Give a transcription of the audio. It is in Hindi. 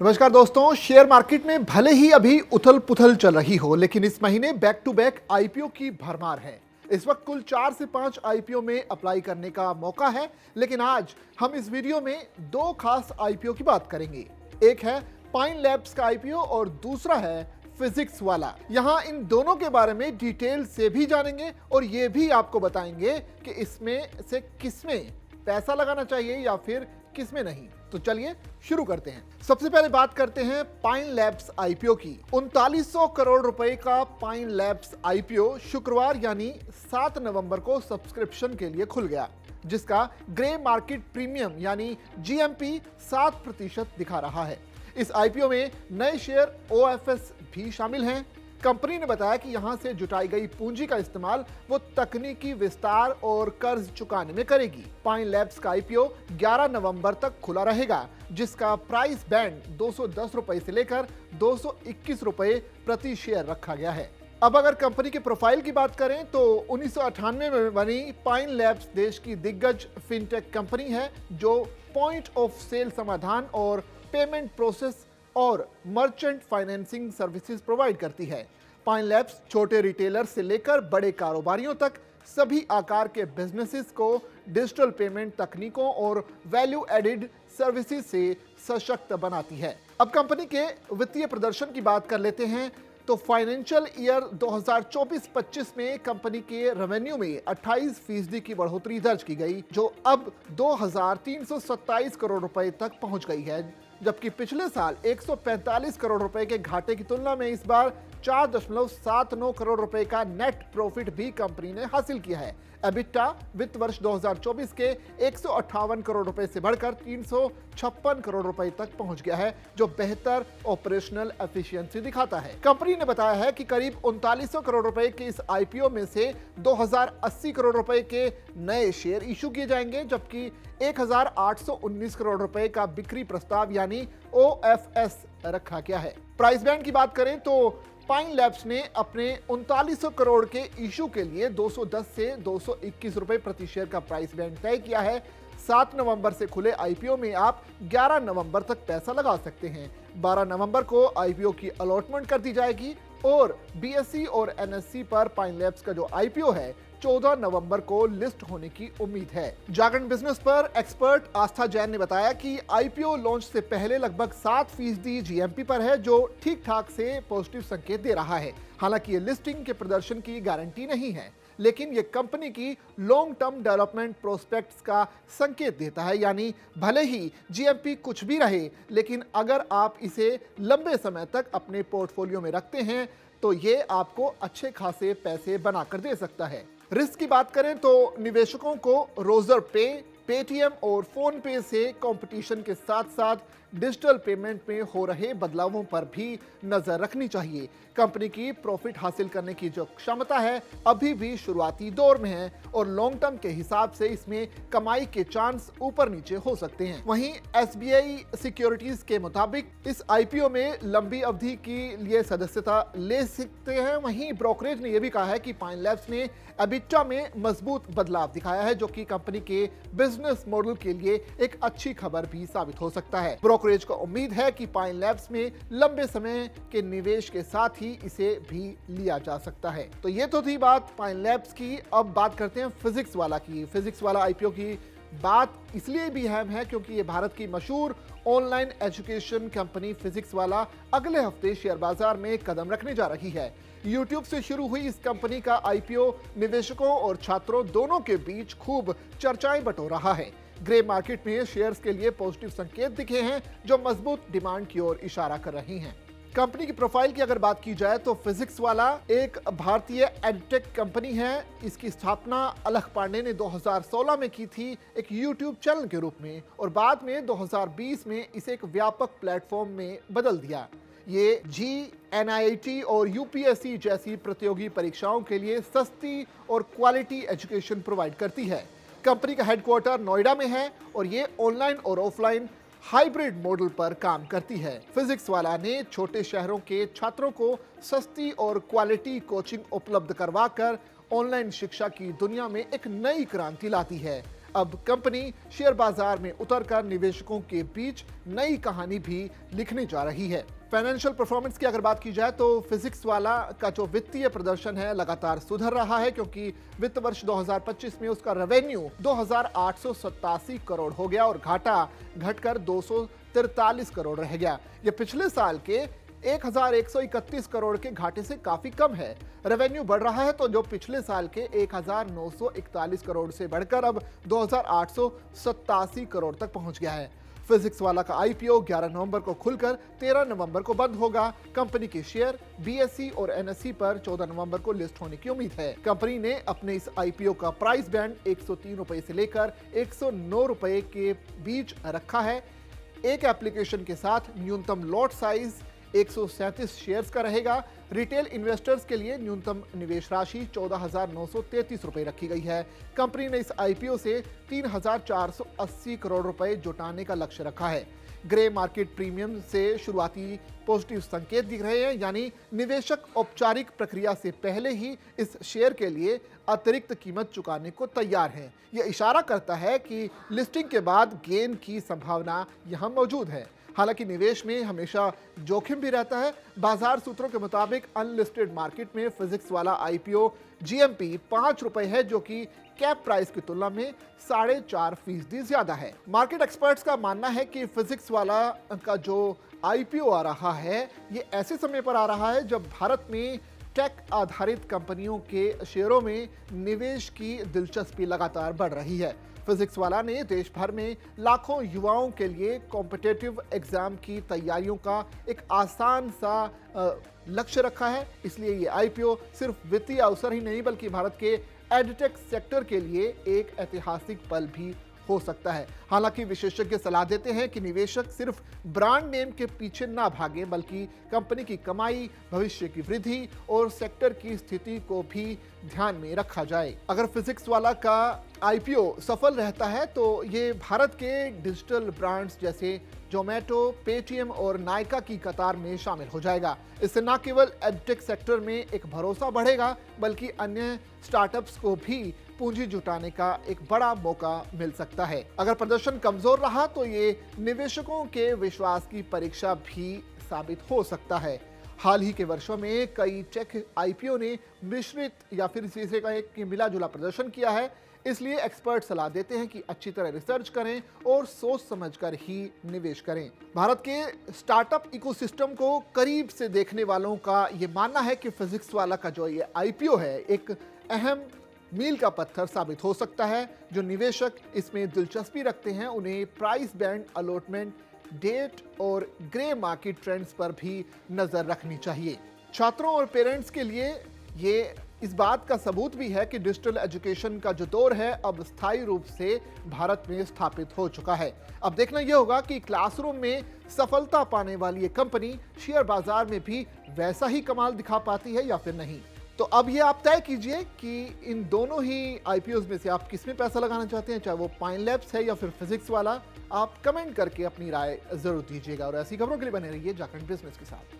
नमस्कार दोस्तों, शेयर मार्केट में भले ही अभी उथल पुथल चल रही हो, लेकिन इस महीने बैक टू बैक आईपीओ की भरमार है। इस वक्त कुल 4 से 5 आईपीओ में अप्लाई करने का मौका है, लेकिन आज हम इस वीडियो में दो खास आईपीओ की बात करेंगे। एक है पाइन लैब्स का आईपीओ और दूसरा है फिजिक्स वाला। यहाँ इन दोनों के बारे में डिटेल से भी जानेंगे और ये भी आपको बताएंगे कि इसमें से किसमें पैसा लगाना चाहिए या फिर किसमें नहीं। तो चलिए शुरू करते हैं। सबसे पहले बात करते हैं पाइन लैब्स आईपीओ की। 3900 करोड़ रुपए का पाइन लैब्स आईपीओ शुक्रवार यानी 7 नवंबर को सब्सक्रिप्शन के लिए खुल गया, जिसका ग्रे मार्केट प्रीमियम यानी जीएमपी 7% दिखा रहा है। इस आईपीओ में नए शेयर ओएफएस भी शामिल हैं। कंपनी ने बताया कि यहां से जुटाई गई पूंजी का इस्तेमाल वो तकनीकी विस्तार और कर्ज चुकाने में करेगी। पाइन लैब्स का आईपीओ 11 नवंबर तक खुला रहेगा, जिसका प्राइस बैंड 210 रुपए से लेकर 221 रुपए प्रति शेयर रखा गया है। अब अगर कंपनी के प्रोफाइल की बात करें तो 1998 में बनी पाइन लैब्स देश की दिग्गज फिनटेक कंपनी है, जो पॉइंट ऑफ सेल समाधान और पेमेंट प्रोसेस और मर्चेंट फाइनेंसिंग सर्विसेज प्रोवाइड करती है। पाइन लैब्स छोटे रिटेलर से लेकर बड़े कारोबारियों तक सभी आकार के बिजनेसेस को डिजिटल पेमेंट तकनीकों और वैल्यू एडेड सर्विसेज से सशक्त बनाती है। अब कंपनी के वित्तीय प्रदर्शन की बात कर लेते हैं तो फाइनेंशियल ईयर 2024-25 में कंपनी के रेवेन्यू में 28% की बढ़ोतरी दर्ज की गई, जो अब 2327 करोड़ रुपए तक पहुंच गई है, जबकि पिछले साल 145 करोड़ रुपए के घाटे की तुलना में इस बार 4.79 करोड़ रुपए का नेट प्रॉफिट भी कंपनी ने हासिल किया है। एबिटा वित्त वर्ष 2024 के 158 करोड़ रुपए से बढ़कर 356 करोड़ रुपए तक पहुंच गया है, जो बेहतर ऑपरेशनल एफिशिएंसी दिखाता है। कंपनी ने बताया है कि करीब 3900 करोड़ रुपए के इस आईपीओ में से 2080 करोड़ रुपए के नए शेयर इशू किए जाएंगे, जबकि 1819 करोड़ रुपए का बिक्री प्रस्ताव यानी ओएफएस रखा गया है। प्राइस बैंड की बात करें तो पाइन लैब्स ने अपने 3900 करोड़ के इशू के लिए 210 से 221 रुपए प्रति शेयर का प्राइस बैंड तय किया है। 7 नवंबर से खुले आईपीओ में आप 11 नवंबर तक पैसा लगा सकते हैं। 12 नवंबर को आईपीओ की अलॉटमेंट कर दी जाएगी और बीएसई और एनएससी पर पाइन लैब्स का जो आईपीओ है 14 नवंबर को लिस्ट होने की उम्मीद है। जागरण बिजनेस पर एक्सपर्ट आस्था जैन ने बताया कि आईपीओ लॉन्च से पहले लगभग 7% जीएमपी पर है, जो ठीक ठाक से पॉजिटिव संकेत दे रहा है। हालांकि ये लिस्टिंग के प्रदर्शन की गारंटी नहीं है, लेकिन ये कंपनी की लॉन्ग टर्म डेवलपमेंट प्रोस्पेक्ट्स का संकेत देता है। यानी भले ही जीएमपी कुछ भी रहे, लेकिन अगर आप इसे लंबे समय तक अपने पोर्टफोलियो में रखते हैं तो ये आपको अच्छे खासे पैसे बनाकर दे सकता है। रिस्क की बात करें तो निवेशकों को रोजर पे, पेटीएम और फोन पे से कंपटीशन के साथ साथ डिजिटल पेमेंट में हो रहे बदलावों पर भी नजर रखनी चाहिए। कंपनी की प्रॉफिट हासिल करने की जो क्षमता है अभी भी शुरुआती दौर में है और लॉन्ग टर्म के हिसाब से इसमें कमाई के चांस ऊपर नीचे हो सकते हैं। वहीं एसबीआई सिक्योरिटीज के मुताबिक इस आईपीओ में लंबी अवधि के लिए सदस्यता ले सकते हैं। वहीं ब्रोकरेज ने यह भी कहा है कि पाइन लैब्स ने एबिटा में मजबूत बदलाव दिखाया है, जो कि कंपनी के बिजनेस मॉडल के लिए एक अच्छी खबर भी साबित हो सकता है। ब्रोकरेज को उम्मीद है कि पाइन लैब्स में लंबे समय के निवेश के साथ ही इसे भी लिया जा सकता है। तो ये तो थी बात पाइन लैब्स की। अब बात करते हैं फिजिक्स वाला की। फिजिक्स वाला आईपीओ की बात इसलिए भी अहम है क्योंकि ये भारत की मशहूर ऑनलाइन एजुकेशन कंपनी फिजिक्स वाला अगले हफ्ते शेयर बाजार में कदम रखने जा रही है। यूट्यूब से शुरू हुई इस कंपनी का आईपीओ निवेशकों और छात्रों दोनों के बीच खूब चर्चाएं बटोर रहा है। ग्रे मार्केट में शेयर्स के लिए पॉजिटिव संकेत दिखे हैं, जो मजबूत डिमांड की ओर इशारा कर रही हैं। कंपनी की प्रोफाइल की अगर बात की जाए तो फिजिक्स वाला एक भारतीय एडटेक कंपनी है। इसकी स्थापना अलख पांडे ने 2016 में की थी, एक यूट्यूब चैनल के रूप में, और बाद में 2020 में इसे एक व्यापक प्लेटफॉर्म में बदल दिया। ये जी, एनआईटी और यूपीएससी जैसी प्रतियोगी परीक्षाओं के लिए सस्ती और क्वालिटी एजुकेशन प्रोवाइड करती है। कंपनी का हेडक्वार्टर नोएडा में है और ये ऑनलाइन और ऑफलाइन हाइब्रिड मॉडल पर काम करती है। फिजिक्स वाला ने छोटे शहरों के छात्रों को सस्ती और क्वालिटी कोचिंग उपलब्ध करवाकर ऑनलाइन शिक्षा की दुनिया में एक नई क्रांति लाती है। अब कंपनी शेयर बाजार में उतरकर निवेशकों के बीच नई कहानी भी लिखने जा रही है। फाइनेंशियल परफॉर्मेंस की अगर बात की जाए तो फिजिक्स वाला का जो वित्तीय प्रदर्शन है लगातार सुधर रहा है, क्योंकि वित्त वर्ष 2025 में उसका रेवेन्यू 2,887 करोड़ हो गया और घाटा घटकर 243 करोड़ रह गया। यह पिछले साल के 1,131 करोड़ के घाटे से काफी कम है। रेवेन्यू बढ़ रहा है तो जो पिछले साल के 1,941 करोड़ से बढ़कर अब 2,887 करोड़ तक पहुंच गया है। फिजिक्स वाला का आईपीओ 11 नवंबर को खुलकर 13 नवंबर को बंद होगा। कंपनी के शेयर बीएसई और एनएसई पर 14 नवंबर को लिस्ट होने की उम्मीद है। कंपनी ने अपने इस आईपीओ का प्राइस बैंड 103 रुपए से लेकर 109 रुपए के बीच रखा है। एक एप्लीकेशन के साथ न्यूनतम लॉट साइज 137 शेयर्स का रहेगा। रिटेल इन्वेस्टर्स के लिए न्यूनतम निवेश राशि 14,933 रुपए रखी गई है। कंपनी ने इस आईपीओ से 3,480 करोड़ रुपए जुटाने का लक्ष्य रखा है। ग्रे मार्केट प्रीमियम से शुरुआती पॉजिटिव संकेत दिख रहे हैं, यानी निवेशक औपचारिक प्रक्रिया से पहले ही इस शेयर के लिए अतिरिक्त कीमत चुकाने को तैयार हैं। यह इशारा करता है कि लिस्टिंग के बाद गेन की संभावना यहां मौजूद है। हालांकि निवेश में हमेशा जोखिम भी रहता है। बाजार सूत्रों के मुताबिक अनलिस्टेड मार्केट में फिजिक्स वाला आईपीओ जीएमपी 5 रुपए है, जो कि कैप प्राइस की तुलना में 4.5% ज्यादा है। मार्केट एक्सपर्ट्स का मानना है कि फिजिक्स वाला का जो आईपीओ आ रहा है, ये ऐसे समय पर आ रहा है जब भारत में टेक आधारित कंपनियों के शेयरों में निवेश की दिलचस्पी लगातार बढ़ रही है। फिजिक्स वाला ने देश भर में लाखों युवाओं के लिए कॉम्पिटिटिव एग्जाम की तैयारियों का एक आसान सा लक्ष्य रखा है। इसलिए ये आईपीओ सिर्फ वित्तीय अवसर ही नहीं बल्कि भारत के एडटेक सेक्टर के लिए एक ऐतिहासिक पल भी हो सकता है। हालांकि विशेषज्ञ सलाह देते हैं कि निवेशक सिर्फ ब्रांड नेम के पीछे ना भागे, बल्कि कंपनी की कमाई, भविष्य की वृद्धि और सेक्टर की स्थिति को भी ध्यान में रखा जाए। अगर फिजिक्स वाला का आईपीओ सफल रहता है तो ये भारत के डिजिटल ब्रांड्स जैसे जोमेटो, पेटीएम और नायका की कतार में शामिल हो जाएगा। इससे न केवल एडटेक सेक्टर में एक भरोसा बढ़ेगा, बल्कि अन्य स्टार्टअप्स को भी पूंजी जुटाने का एक बड़ा मौका मिल सकता है। अगर प्रदर्शन कमजोर रहा तो ये निवेशकों के विश्वास की परीक्षा भी साबित हो सकता है। हाल ही के वर्षों में कई टेक आईपीओ ने मिश्रित या फिर इसी का एक मिला जुला प्रदर्शन किया है। इसलिए एक्सपर्ट सलाह देते हैं कि अच्छी तरह रिसर्च करें और सोच समझकर ही निवेश करें। भारत के स्टार्टअप इकोसिस्टम को करीब से देखने वालों का ये मानना है कि फिजिक्स वाला का जो ये आईपीओ है एक अहम मील का पत्थर साबित हो सकता है। जो निवेशक इसमें दिलचस्पी रखते हैं उन्हें प्राइस बैंड, अलॉटमेंट डेट और ग्रे मार्केट ट्रेंड्स पर भी नजर रखनी चाहिए। छात्रों और पेरेंट्स के लिए ये इस बात का सबूत भी है कि डिजिटल एजुकेशन का जो दौर है अब स्थायी रूप से भारत में स्थापित हो चुका है। अब देखना यह होगा कि क्लासरूम में सफलता पाने वाली ये कंपनी शेयर बाजार में भी वैसा ही कमाल दिखा पाती है या फिर नहीं। तो अब ये आप तय कीजिए कि इन दोनों ही आईपीओज में से आप किस में पैसा लगाना चाहते हैं, चाहे वो पाइन लैब्स है या फिर फिजिक्स वाला। आप कमेंट करके अपनी राय जरूर दीजिएगा और ऐसी खबरों के लिए बने रहिए जाखड़ बिजनेस के साथ।